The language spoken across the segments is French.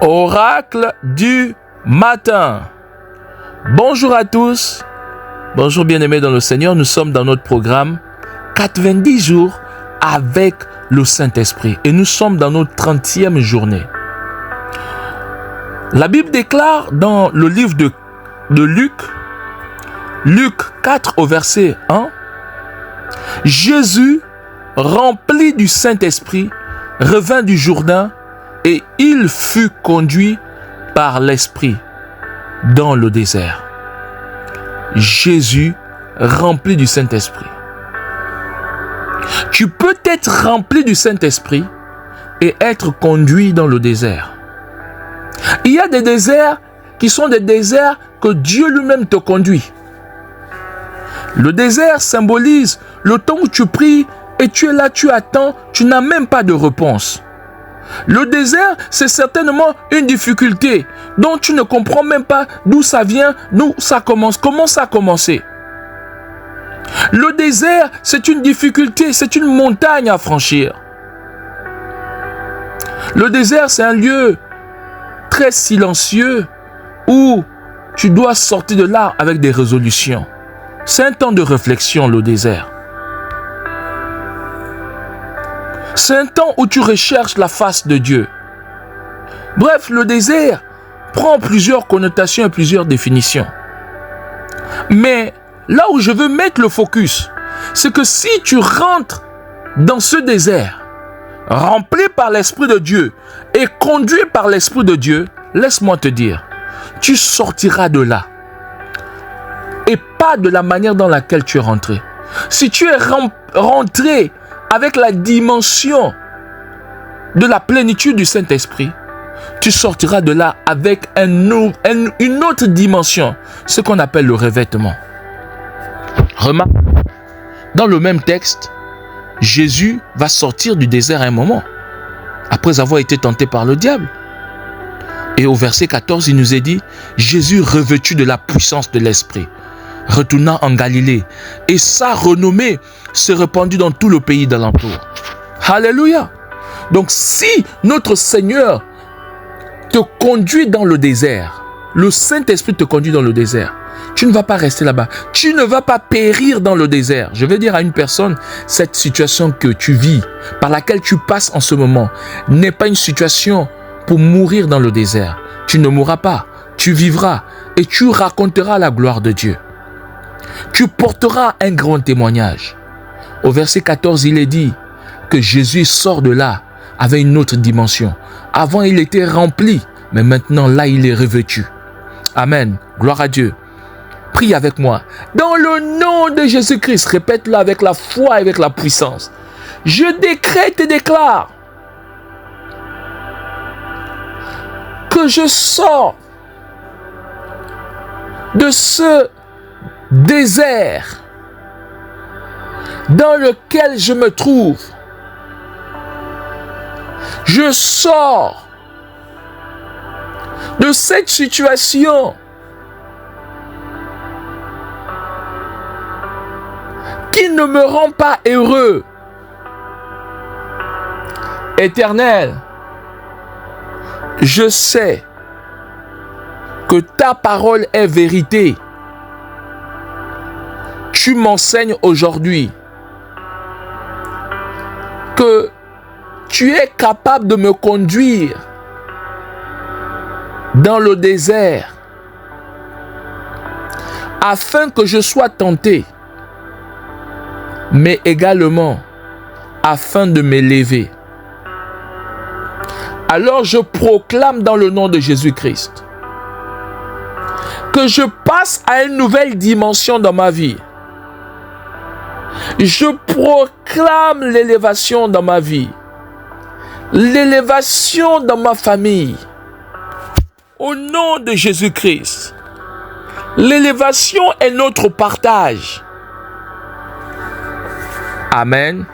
Oracle du matin. Bonjour à tous. Bonjour bien-aimés dans le Seigneur. Nous sommes dans notre programme 90 jours avec le Saint-Esprit. Et nous sommes dans notre 30e journée. La Bible déclare dans le livre de Luc 4 au verset 1, Jésus, rempli du Saint-Esprit, revint du Jourdain et il fut conduit par l'Esprit dans le désert. Jésus, rempli du Saint-Esprit. Tu peux être rempli du Saint-Esprit et être conduit dans le désert. Il y a des déserts qui sont des déserts que Dieu lui-même te conduit. Le désert symbolise le temps où tu pries et tu es là, tu attends, tu n'as même pas de réponse. Le désert, c'est certainement une difficulté dont tu ne comprends même pas d'où ça vient, d'où ça commence, comment ça a commencé. Le désert, c'est une difficulté, c'est une montagne à franchir. Le désert, c'est un lieu très silencieux où tu dois sortir de là avec des résolutions. C'est un temps de réflexion, le désert. C'est un temps où tu recherches la face de Dieu. Bref, le désert prend plusieurs connotations et plusieurs définitions. Mais là où je veux mettre le focus, c'est que si tu rentres dans ce désert, rempli par l'Esprit de Dieu et conduit par l'Esprit de Dieu, laisse-moi te dire, tu sortiras de là. Et pas de la manière dans laquelle tu es rentré. Si tu es rentré avec la dimension de la plénitude du Saint-Esprit, tu sortiras de là avec une autre dimension, ce qu'on appelle le revêtement. Remarque, dans le même texte, Jésus va sortir du désert à un moment, après avoir été tenté par le diable. Et au verset 14, il nous est dit, Jésus revêtu de la puissance de l'Esprit, retournant en Galilée, et sa renommée se répandit dans tout le pays d'alentour. Alléluia! Donc si notre Seigneur te conduit dans le désert, le Saint-Esprit te conduit dans le désert, tu ne vas pas rester là-bas. Tu ne vas pas périr dans le désert. Je vais dire à une personne, cette situation que tu vis, par laquelle tu passes en ce moment, n'est pas une situation pour mourir dans le désert. Tu ne mourras pas, tu vivras et tu raconteras la gloire de Dieu. Tu porteras un grand témoignage. Au verset 14, il est dit que Jésus sort de là avec une autre dimension. Avant, il était rempli, mais maintenant, là, il est revêtu. Amen. Gloire à Dieu. Prie avec moi. Dans le nom de Jésus-Christ, répète-le avec la foi et avec la puissance. Je décrète et déclare que je sors de ce désert dans lequel je me trouve. Je sors de cette situation qui ne me rend pas heureux. Éternel, je sais que ta parole est vérité. Tu m'enseignes aujourd'hui que tu es capable de me conduire dans le désert afin que je sois tenté, mais également afin de m'élever. Alors je proclame dans le nom de Jésus-Christ que je passe à une nouvelle dimension dans ma vie. Je proclame l'élévation dans ma vie, l'élévation dans ma famille. Au nom de Jésus-Christ, l'élévation est notre partage. Amen,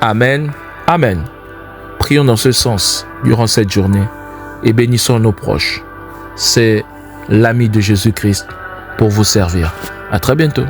amen, amen. Prions dans ce sens durant cette journée et bénissons nos proches. C'est l'ami de Jésus-Christ pour vous servir. À très bientôt.